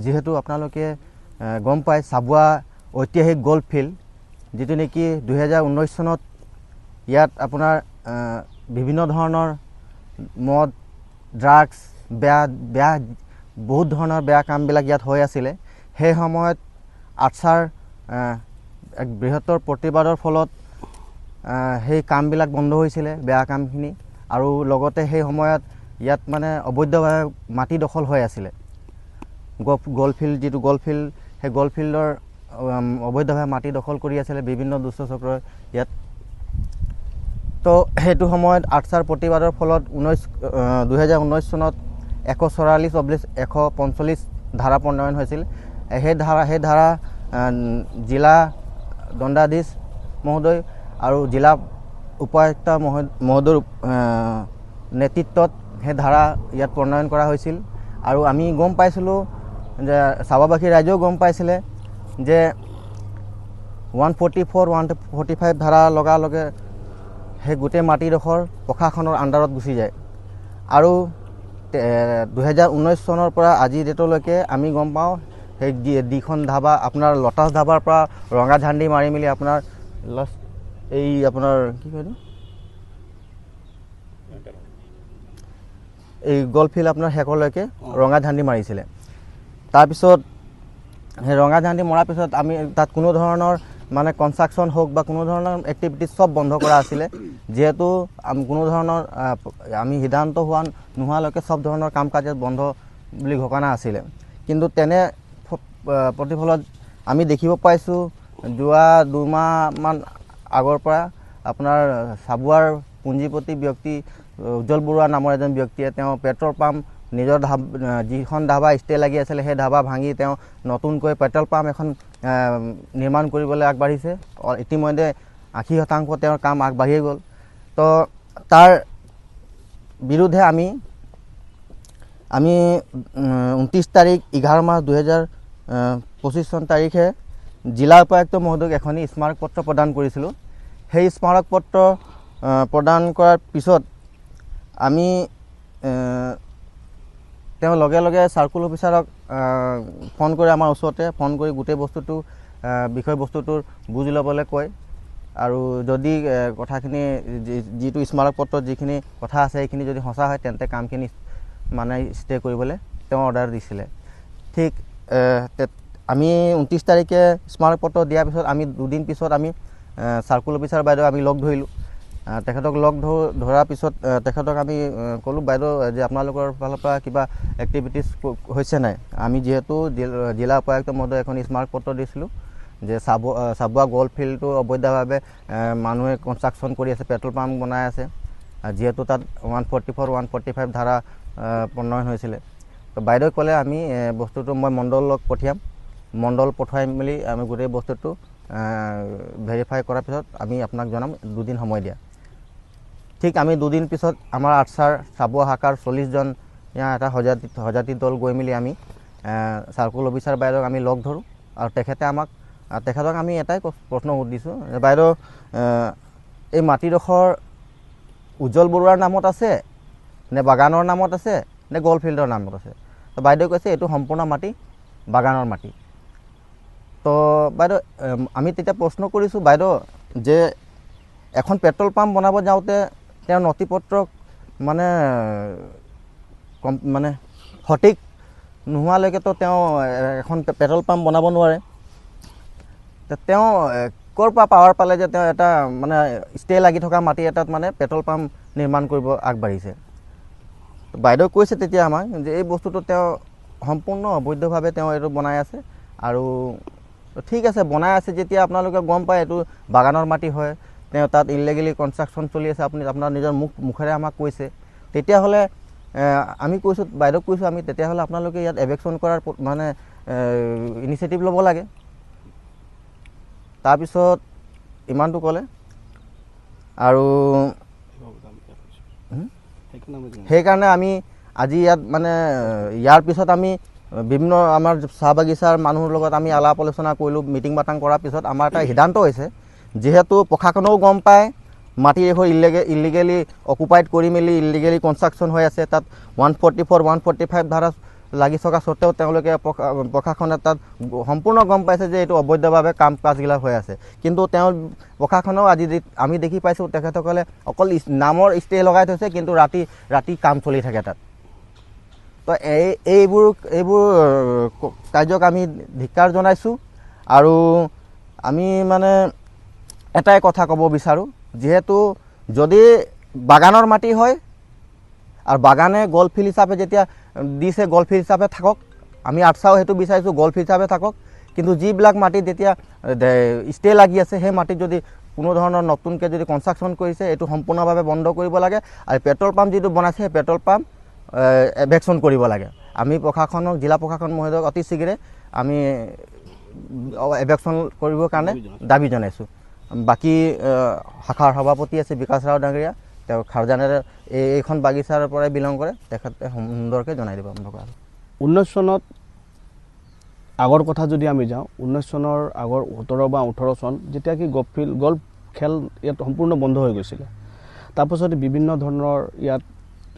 যেহেতু আপোনালোকে গম পায় চাবুৱা ঐতিহাসিক গল্ফ ফিল্ড যেটো নেকি 2019 চনত ইয়াত আপোনাৰ বিভিন্ন ধৰণৰ মদ ড্ৰাগছ বেয়া বহুত ধৰণৰ বেয়া কামবিলাক ইয়াত হৈ আছিলে সেই সময়ত আৰ্চাৰ এক বৃহত্তৰ প্ৰতিবাদৰ ফলত সেই কামবিলাক বন্ধ হৈছিলে বেয়া কামখিনি আৰু লগতে সেই সময়ত ইয়াত মানে অবৈধভাৱে মাটি দখল হৈ আছিলে গল্ফ ফিল্ড যেটো গল্ফ ফিল্ড সেই গল্ফ ফিল্ডৰ অবৈধভাৱে মাটি দখল কৰি আছিলে বিভিন্ন দুষ্ট চক্ৰই ইয়াত তো সেইটো সময়ত আৰ্চাৰ প্ৰতিবাদৰ ফলত 2019 চনত 144/145 ধাৰা প্ৰণয়ন হৈছিল সেই ধাৰা জিলা দণ্ডাধীশ মহোদয় আৰু জিলা উপায়ুক্ত মহোদয়ৰ নেতৃত্বত সেই ধাৰা ইয়াত প্ৰণয়ন কৰা হৈছিল আৰু আমি গম পাইছিলোঁ যে চাবুৱাবাসী ৰাইজেও গম পাইছিলে যে 144 145 ধাৰা লগে সেই গোটেই মাটিডোখৰ প্ৰশাসনৰ আণ্ডাৰত গুচি যায় আৰু 2019 চনৰ পৰা আজি ডেটলৈকে আমি গম পাওঁ সেই দুখন ধাবা আপোনাৰ লটাছ ধাবাৰ পৰা ৰঙা ঝাণ্ডি মাৰি মেলি আপোনাৰ এই আপোনাৰ কি কয় এই গল্ফ ফিল্ড আপোনাৰ শেষলৈকে ৰঙা ঝাণ্ডি মাৰিছিলে তাৰপিছত সেই ৰঙা ঝাণ্ডি মৰাৰ পিছত আমি তাত কোনো ধৰণৰ মানে কনষ্ট্ৰাকশ্যন হোক বা কোনো ধৰণৰ এক্টিভিটিজ সব বন্ধ কৰা আছিলে যেহেতু কোনো ধৰণৰ আমি সিদ্ধান্ত নোহোৱালৈকে সব ধৰণৰ কাম কাজ বন্ধ বুলি ঘোষণা আছিলে কিন্তু তেনে প্ৰতিফলত আমি দেখিব পাইছোঁ যোৱা 2 মাহমান আগৰ পৰা আপোনাৰ চাবুৱাৰ পুঞ্জীপতি ব্যক্তি উজ্জ্বল বৰুৱা নামৰ এজন ব্যক্তিয়ে তেওঁ পেট্ৰল পাম্প নিজৰ যিখন ধাবা ষ্টে লাগি আছিলে সেই ধাবা ভাঙি তেওঁ নতুনকৈ পেট্ৰল পাম্প এখন নিৰ্মাণ কৰিবলৈ আগবাঢ়িছে ইতিমধ্যে 80% তেওঁৰ কাম আগবাঢ়িয়ে গ'ল তো তাৰ বিৰুদ্ধে আমি 29 তাৰিখ 11 মাৰ্চ 2025 চন তাৰিখে জিলা উপায়ুক্ত মহোদয়ক এখন স্মাৰক পত্ৰ প্ৰদান কৰিছিলোঁ সেই স্মাৰক পত্ৰ প্ৰদান কৰাৰ পিছত আমি তেওঁ লগে সাৰ্কুল অফিচাৰক ফোন কৰি আমাৰ ওচৰতে ফোন কৰি গোটেই বস্তুটো বিষয়বস্তুটোৰ বুজি ল'বলৈ কয় আৰু যদি কথাখিনি যিটো স্মাৰক পত্ৰত যিখিনি কথা আছে সেইখিনি যদি সঁচা হয় তেন্তে কামখিনি মানে ষ্টে কৰিবলৈ তেওঁ অৰ্ডাৰ দিছিলে ঠিক আমি 29 তাৰিখে স্মাৰক পত্ৰ দিয়াৰ পিছত আমি 2 দিন পিছত আমি সাৰ্কুল অফিচাৰ বাইদেউ আমি লগ ধৰিলোঁ তেখেতক লগ ধৰাৰ পিছত তেখেতক আমি ক'লোঁ বাইদেউ যে আপোনালোকৰ ফালৰ পৰা কিবা এক্টিভিটিজ হৈছে নাই আমি যিহেতু জিলা উপায়ুক্ত মহোদয় এখন স্মাৰক পত্ৰ দিছিলোঁ যে চাবুৱা গল্ফ ফিল্ডটো অবৈধভাৱে মানুহে কনষ্ট্ৰাকশ্যন কৰি আছে পেট্ৰল পাম্প বনাই আছে যেহেতু তাত 144 145 ধাৰা প্ৰণয়ন হৈছিলে তো বাইদেউ ক'লে আমি বস্তুটো মই মণ্ডলক পঠিয়াম মণ্ডল পঠাই মেলি আমি গোটেই বস্তুটো ভেৰিফাই কৰাৰ পিছত আমি আপোনাক জনাম 2 দিন সময় দিয়া ঠিক আমি 2 দিন পিছত আমাৰ আৰ্চাৰ চাবুৱা শাখাৰ 40 জন এটা হজাতি দল গৈ মেলি আমি সাৰ্কুল অফিচাৰ বাইদেউক আমি লগ ধৰোঁ আৰু তেখেতক আমি এটাই প্ৰশ্ন সুধিছোঁ বাইদেউ এই মাটিডোখৰ উজ্জ্বল বৰুৱাৰ নামত আছে নে বাগানৰ নামত আছে নে গল্ফ ফিল্ডৰ নামত আছে তো বাইদেউ কৈছে এইটো সম্পূৰ্ণ মাটি বাগানৰ মাটি তো বাইদেউ আমি তেতিয়া প্ৰশ্ন কৰিছোঁ বাইদেউ যে এখন পেট্ৰল পাম্প বনাব যাওঁতে তেওঁ নথিপত্ৰ মানে সঠিক নোহোৱালৈকেতো তেওঁ এখন পেট্ৰল পাম্প বনাব নোৱাৰে তেওঁ ক'ৰ পৰা পাৱাৰ পালে যে তেওঁ এটা মানে ষ্টে লাগি থকা মাটি এটাত মানে পেট্ৰল পাম্প নিৰ্মাণ কৰিব আগবাঢ়িছে বাইদেউ কৈছে তেতিয়া আমাক যে এই বস্তুটো তেওঁ সম্পূৰ্ণ অবৈধভাৱে তেওঁ এইটো বনাই আছে আৰু ঠিক আছে বনাই আছে যেতিয়া আপোনালোকে গম পায় এইটো বাগানৰ মাটি হয় তেওঁ তাত ইলিগেলি কনষ্ট্ৰাকশ্যন চলি আছে আপুনি আপোনাৰ নিজৰ মুখেৰে আমাক কৈছে তেতিয়াহ'লে আমি কৈছোঁ বাইদেউক কৈছোঁ আমি তেতিয়াহ'লে আপোনালোকে ইয়াত এভেকশ্যন কৰাৰ মানে ইনিচিয়েটিভ ল'ব লাগে তাৰপিছত ইমানটো ক'লে আৰু সেইকাৰণে আমি আজি ইয়াত মানে ইয়াৰ পিছত আমি বিভিন্ন আমাৰ চাহ বাগিচাৰ মানুহৰ লগত আমি আলাপ আলোচনা কৰিলোঁ মিটিং মাটাং কৰাৰ পিছত আমাৰ এটা সিদ্ধান্ত হৈছে যেহেতু প্ৰশাসনেও গম পায় মাটি এডোখৰ ইলিগেলি অকুপাইড কৰি মেলি ইলিগেলি কনষ্ট্ৰাকশ্যন হৈ আছে তাত 144 145 ধাৰা লাগি থকা স্বত্তেও তেওঁলোকে প্ৰশাসনে তাত সম্পূৰ্ণ গম পাইছে যে এইটো অবৈধভাৱে কাম কাজবিলাক হৈ আছে। কিন্তু তেওঁ প্ৰশাসনেও আজি আমি দেখি পাইছোঁ তেখেতসকলে অকল নামৰ ষ্টে লগাই থৈছে, কিন্তু ৰাতি কাম চলি থাকে তাত। তো এইবোৰ কাৰ্যক আমি ধিক্কাৰ জনাইছোঁ। আৰু আমি মানে এটাই কথা ক'ব বিচাৰোঁ, যিহেতু যদি বাগানৰ মাটি হয় আৰু বাগানে গল্ফ ফিল্ড হিচাপে যেতিয়া দিছে, গল্ফ ফিল্ড হিচাপে থাকক। আমি আটচাও সেইটো বিচাৰিছোঁ গল্ফ হিচাপে থাকক। কিন্তু যিবিলাক মাটিত যেতিয়া ষ্টে লাগি আছে, সেই মাটিত যদি কোনো ধৰণৰ নতুনকৈ যদি কনষ্ট্ৰাকশ্যন কৰিছে, এইটো সম্পূৰ্ণভাৱে বন্ধ কৰিব লাগে। আৰু পেট্ৰল পাম্প যিটো বনাইছে, সেই পেট্ৰল পাম্প এভেকশ্যন কৰিব লাগে। আমি প্ৰশাসনক, জিলা প্ৰশাসন মহোদয়ক অতি শীঘ্ৰে আমি এভেকশ্যন কৰিবৰ কাৰণে দাবী জনাইছোঁ। বাকী শাখাৰ সভাপতি আছে বিকাশ ৰাও ডাঙৰীয়া, তেওঁ খাৰজানেৰে এইখন বাগিচাৰ পৰাই বিলং কৰে, তেখেতে সুন্দৰকৈ জনাই দিব আপোনালোকক। 19 চনত আগৰ কথা যদি আমি যাওঁ, 19 চনৰ আগৰ 17 বা 18 চন যেতিয়া কি গল্ফ খেল ইয়াত সম্পূৰ্ণ বন্ধ হৈ গৈছিলে। তাৰপাছত বিভিন্ন ধৰণৰ ইয়াত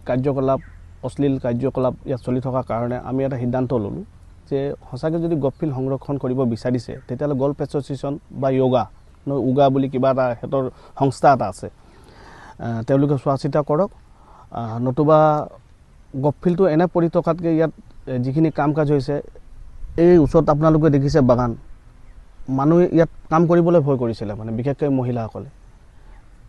কাৰ্যকলাপ, অশ্লীল কাৰ্যকলাপ ইয়াত চলি থকাৰ কাৰণে আমি এটা সিদ্ধান্ত ল'লোঁ যে সঁচাকৈ যদি গল্ফ ফিল্ড সংৰক্ষণ কৰিব বিচাৰিছে, তেতিয়াহ'লে গল্ফ এছ'চিয়েশ্যন বা উগা বুলি কিবা এটা সিহঁতৰ সংস্থা এটা আছে, তেওঁলোকে চোৱা চিতা কৰক। নতুবা গল্ফ ফিল্ডটো এনে পৰি থকাতকৈ ইয়াত যিখিনি কাম কাজ হৈছে, এই ওচৰত আপোনালোকে দেখিছে বাগান, মানুহে ইয়াত কাম কৰিবলৈ ভয় কৰিছিলে, মানে বিশেষকৈ মহিলাসকলে।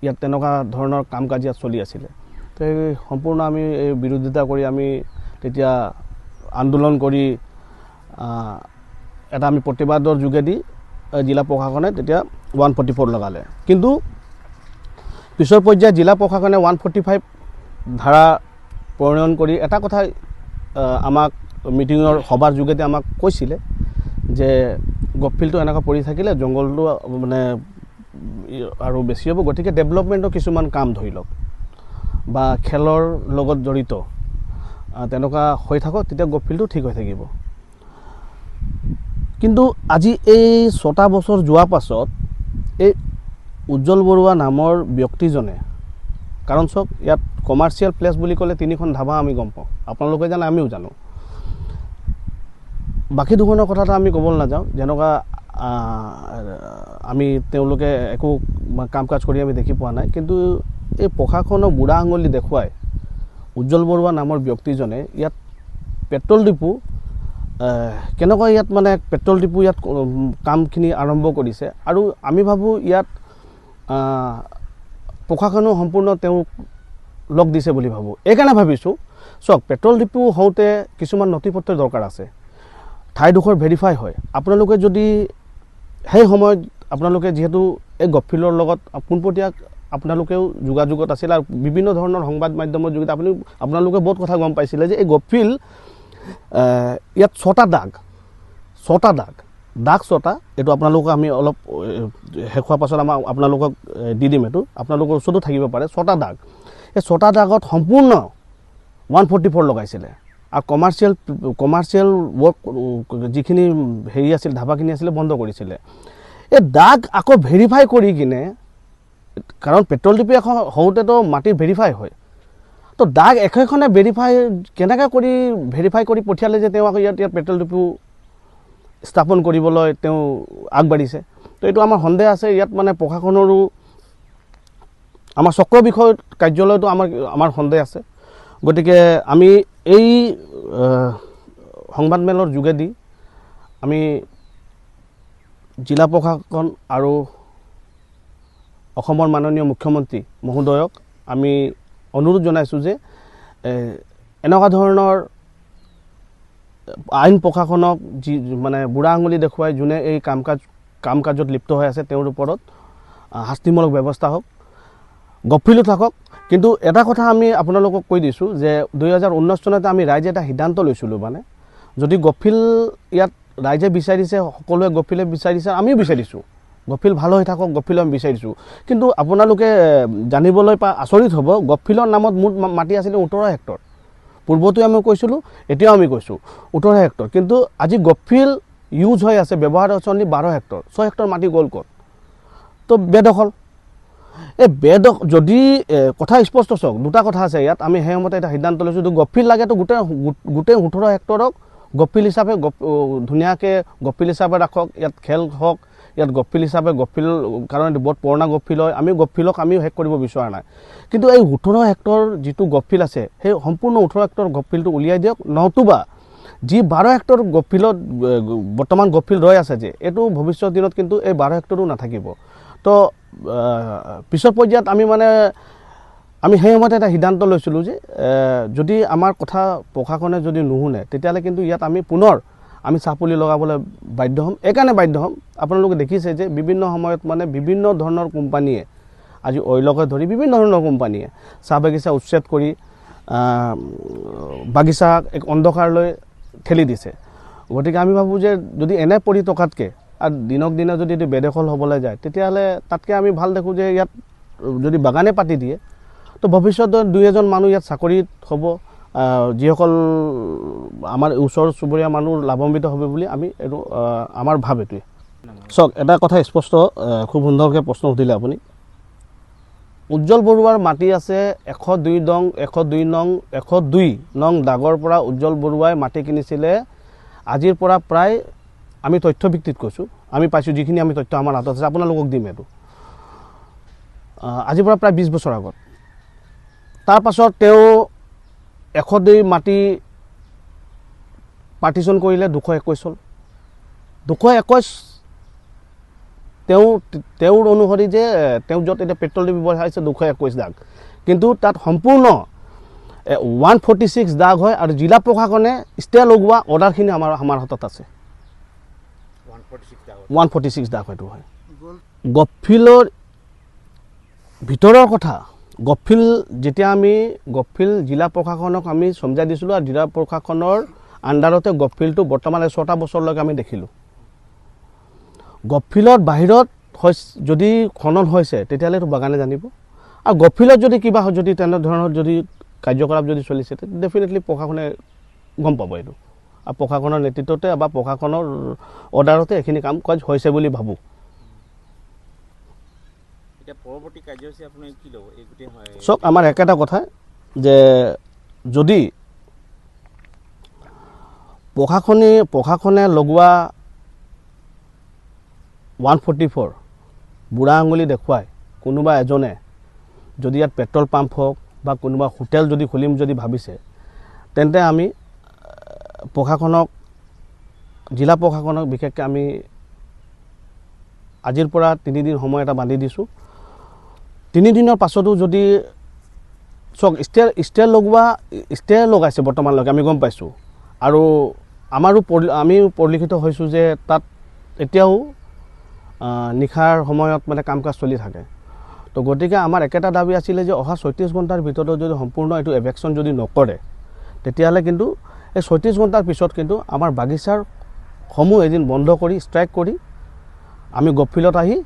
ইয়াত তেনেকুৱা ধৰণৰ কাম কাজ ইয়াত চলি আছিলে। তো এই সম্পূৰ্ণ আমি এই বিৰোধিতা কৰি আমি তেতিয়া আন্দোলন কৰি এটা আমি প্ৰতিবাদৰ যোগেদি জিলা প্ৰশাসনে তেতিয়া 144 লগালে। কিন্তু পিছৰ পৰ্যায়ত জিলা প্ৰশাসনে 145 ধাৰা প্ৰণয়ন কৰি এটা কথা আমাক মিটিঙৰ সভাৰ যোগেদি আমাক কৈছিলে যে গল্ফ ফিল্ডটো এনেকুৱা পৰি থাকিলে জংঘলটো মানে আৰু বেছি হ'ব, গতিকে ডেভেলপমেণ্টৰ কিছুমান কাম ধৰি লওক বা খেলৰ লগত জড়িত তেনেকুৱা হৈ থাকক, তেতিয়া গল্ফ ফিল্ডটো ঠিক হৈ থাকিব। কিন্তু আজি এই 6টা বছৰ যোৱাৰ পাছত এই উজ্জ্বল বৰুৱা নামৰ ব্যক্তিজনে, কাৰণ চাওক ইয়াত কমাৰ্চিয়েল প্লেচ বুলি ক'লে 3খন ধাবা আমি গম পাওঁ, আপোনালোকে জানে, আমিও জানো। বাকী দুখনৰ কথা এটা আমি ক'বলৈ নাযাওঁ, যেনেকুৱা আমি তেওঁলোকে একো কাম কাজ কৰি আমি দেখি পোৱা নাই। কিন্তু এই প্ৰশাসনৰ বুঢ়া আঙুলি দেখুৱাই উজ্জ্বল বৰুৱা নামৰ ব্যক্তিজনে ইয়াত পেট্ৰল ডিপু কেনেকুৱা ইয়াত মানে পেট্ৰল ডিপু ইয়াত কামখিনি আৰম্ভ কৰিছে। আৰু আমি ভাবোঁ ইয়াত প্ৰশাসনেও সম্পূৰ্ণ তেওঁক লগ দিছে বুলি ভাবোঁ। এইকাৰণে ভাবিছোঁ, চাওক পেট্ৰল ডিপু হওঁতে কিছুমান নথি পত্ৰৰ দৰকাৰ আছে, ঠাইডোখৰ ভেৰিফাই হয়। আপোনালোকে যদি সেই সময়ত আপোনালোকে যিহেতু এই গল্ফ ফিল্ডৰ লগত পোনপটীয়া আপোনালোকেও যোগাযোগত আছিল আৰু বিভিন্ন ধৰণৰ সংবাদ মাধ্যমৰ যোগেদি আপোনালোকে বহুত কথা গম পাইছিলে যে এই গল্ফ ফিল্ড ইয়াত 6টা দাগ, 6টা, এইটো আপোনালোকক আমি অলপ শেষ হোৱাৰ পাছত আপোনালোকক দি দিম, এইটো আপোনালোকৰ ওচৰতো থাকিব পাৰে। 6টা দাগ, এই 6টা দাগত সম্পূৰ্ণ 144 লগাইছিলে। আৰু কমাৰ্চিয়েল ৱৰ্ক যিখিনি হেৰি আছিল, ধাবাখিনি আছিলে, বন্ধ কৰিছিলে। এই দাগ আকৌ ভেৰিফাই কৰি কিনে, কাৰণ পেট্ৰল ডিপু এখন হওঁতেতো মাটি ভেৰিফাই হয়, তো দাগ একেখনে কেনেকৈ ভেৰিফাই কৰি পঠিয়ালে যে তেওঁ আকৌ ইয়াত পেট্ৰল ডিপু স্থাপন কৰিবলৈ তেওঁ আগবাঢ়িছে। তো এইটো আমাৰ সন্দেহ আছে। ইয়াত মানে প্ৰশাসনৰো, আমাৰ চক্ৰ বিষয় কাৰ্যালয়তো আমাৰ সন্দেহ আছে। গতিকে আমি এই সংবাদমেলৰ যোগেদি আমি জিলা প্ৰশাসন আৰু অসমৰ মাননীয় মুখ্যমন্ত্ৰী মহোদয়ক আমি অনুৰোধ জনাইছোঁ যে এনেকুৱা ধৰণৰ আইন প্ৰশাসনক মানে বুঢ়া আঙুলি দেখুৱাই যোনে এই কাম কাজত লিপ্ত হৈ আছে, তেওঁৰ ওপৰত শাস্তিমূলক ব্যৱস্থা হওক, গল্ফ ফিল্ডো থাকক। কিন্তু এটা কথা আমি আপোনালোকক কৈ দিছোঁ যে 2019 চনতে আমি ৰাইজে এটা সিদ্ধান্ত লৈছিলোঁ, মানে যদি গল্ফ ফিল্ড ইয়াত ৰাইজে বিচাৰিছে, সকলোৱে গল্ফ ফিল্ডে বিচাৰিছে, আমিও বিচাৰিছোঁ গল্ফ ফিল্ড ভাল হৈ থাকক, গল্ফ ফিল্ড আমি বিচাৰিছোঁ। কিন্তু আপোনালোকে জানিবলৈ পাই আচৰিত হ'ব, গল্ফ ফিল্ডৰ নামত মুঠ মাটি আছিলে 18 হেক্টৰ। পূৰ্বতো আমি কৈছিলোঁ, এতিয়াও আমি কৈছোঁ 18 হেক্টৰ। কিন্তু আজি গল্ফ ফিল্ড ইউজ হৈ আছে, ব্যৱহাৰ হৈছে অনলি 12 হেক্টৰ। 6 হেক্টৰ মাটি গ'ল ক'ত? তো বেদখল। এই বেদ যদি কথা স্পষ্ট চাওক, দুটা কথা আছে ইয়াত। আমি সেই সময়তে এটা সিদ্ধান্ত লৈছোঁ, যদি গপ্ফিল লাগেতো গোটেই 18 হেক্টৰক গপ্ফিল হিচাপে ধুনীয়াকৈ গপ্ফিল হিচাপে ৰাখক, ইয়াত খেল হওক, ইয়াত গপ্ফিল হিচাপে গপ্ফিল কাৰণ বহুত পুৰণা গপ্ফিল হয়, আমি গপ্ফিলক আমি শেষ কৰিব বিচৰা নাই। কিন্তু এই 18 হেক্টৰ যিটো গপ্ফিল আছে সেই সম্পূৰ্ণ 18 হেক্টৰ গপ্ফিলটো উলিয়াই দিয়ক, নতুবা যি 12 হেক্টৰ গপ্ফিলত বৰ্তমান গপ্ফিল ৰৈ আছে যে এইটো ভৱিষ্যত দিনত কিন্তু এই 12 হেক্টৰো নাথাকিব। তো পিছৰ পৰ্যায়ত আমি সেই সময়তে এটা সিদ্ধান্ত লৈছিলোঁ যে যদি আমাৰ কথা প্ৰশাসনে যদি নুশুনে তেতিয়াহ'লে কিন্তু ইয়াত আমি পুনৰ চাহপুলি লগাবলৈ বাধ্য হ'ম। এইকাৰণে বাধ্য হ'ম, আপোনালোকে দেখিছে যে বিভিন্ন সময়ত বিভিন্ন ধৰণৰ কোম্পানীয়ে, আজি অইলকে ধৰি বিভিন্ন ধৰণৰ কোম্পানীয়ে চাহ বাগিচা উচ্ছেদ কৰি বাগিচাক এক অন্ধকাৰলৈ ঠেলি দিছে। গতিকে আমি ভাবোঁ যে যদি এনে পৰি থকাতকৈ আৰু দিনক দিনে যদি এইটো বেদখল হ'বলৈ যায় তেতিয়াহ'লে তাতকৈ আমি ভাল দেখোঁ যে ইয়াত যদি বাগানে পাতি দিয়ে তো ভৱিষ্যতে 2-এজন মানুহ ইয়াত চাকৰিত হ'ব, যিসকল আমাৰ ওচৰ চুবুৰীয়া মানুহ লাভান্বিত হ'ব বুলি আমি এইটো আমাৰ ভাৱ এইটোৱে। চাওক, এটা কথা স্পষ্ট, খুব সুন্দৰকৈ প্ৰশ্ন সুধিলে আপুনি। উজ্জ্বল বৰুৱাৰ মাটি আছে 102 নং দাগৰ পৰা উজ্জ্বল বৰুৱাই মাটি কিনিছিলে আজিৰ পৰা প্ৰায়, আমি তথ্য ভিত্তিত কৈছোঁ, আমি পাইছোঁ যিখিনি আমি তথ্য আমাৰ হাতত আছে, আপোনালোকক দিম এইটো, আজিৰ পৰা প্ৰায় 20 বছৰ আগত। তাৰপাছত তেওঁ 102 মাটি পাৰ্টিশ্যন কৰিলে 221 হ'ল। 221 তেওঁৰ অনুসৰি যে তেওঁ য'ত এতিয়া পেট্ৰল ব্যৱহাৰ হৈছে 221 দাগ, কিন্তু তাত সম্পূৰ্ণ 146 দাগ হয় আৰু জিলা প্ৰশাসনে ষ্টে লগোৱা অৰ্ডাৰখিনি আমাৰ হাতত আছে। 146 দাগ হয়তো হয়। গপ্ফিলৰ ভিতৰৰ কথা, গপ্ফিল যেতিয়া আমি জিলা প্ৰশাসনক আমি সমজাই দিছিলোঁ আৰু জিলা প্ৰশাসনৰ আণ্ডাৰতে গপ্ফিলটো বৰ্তমান 6টা বছৰলৈকে আমি দেখিলোঁ। গপ্ফিলৰ বাহিৰত যদি খনন হৈছে তেতিয়াহ'লে এইটো বাগানে জানিব, আৰু গপ্ফিলত যদি কিবা যদি তেনেধৰণৰ যদি কাৰ্যকলাপ যদি চলিছে তেতিয়া ডেফিনেটলি প্ৰশাসনে গম পাব এইটো, আৰু প্ৰশাসনৰ নেতৃত্বতে বা প্ৰশাসনৰ অৰ্ডাৰতে এইখিনি কাম কাজ হৈছে বুলি ভাবোঁ। চব আমাৰ একেটা কথা যে যদি প্ৰশাসনে লগোৱা 144 বুঢ়া আঙুলি দেখুৱাই কোনোবা এজনে যদি ইয়াত পেট্ৰল পাম্প হওক বা কোনোবা হোটেল যদি খুলিম যদি ভাবিছে, তেন্তে আমি প্ৰশাসনক, জিলা প্ৰশাসনক বিশেষকৈ আমি আজিৰ পৰা 3 দিন সময় এটা বান্ধি দিছোঁ। 3 দিনৰ পাছতো যদি চক ষ্টে লগাইছে বৰ্তমানলৈকে আমি গম পাইছোঁ, আৰু আমি পৰিলক্ষিত হৈছোঁ যে তাত এতিয়াও নিশাৰ সময়ত কাম কাজ চলি থাকে। তো গতিকে আমাৰ একেটা দাবী আছিলে যে অহা 36 ঘণ্টাৰ ভিতৰত যদি সম্পূৰ্ণ এইটো এভেকশ্যন যদি নকৰে তেতিয়াহ'লে কিন্তু এই 36 ঘণ্টাৰ পিছত কিন্তু আমাৰ বাগিচাৰ সমূহ এদিন বন্ধ কৰি ষ্ট্ৰাইক কৰি আমি গপ্ফিলত আহি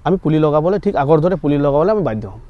আমি পুলি লগাবলৈ, ঠিক আগৰ দৰে পুলি লগাবলৈ আমি বাধ্য হ'ম।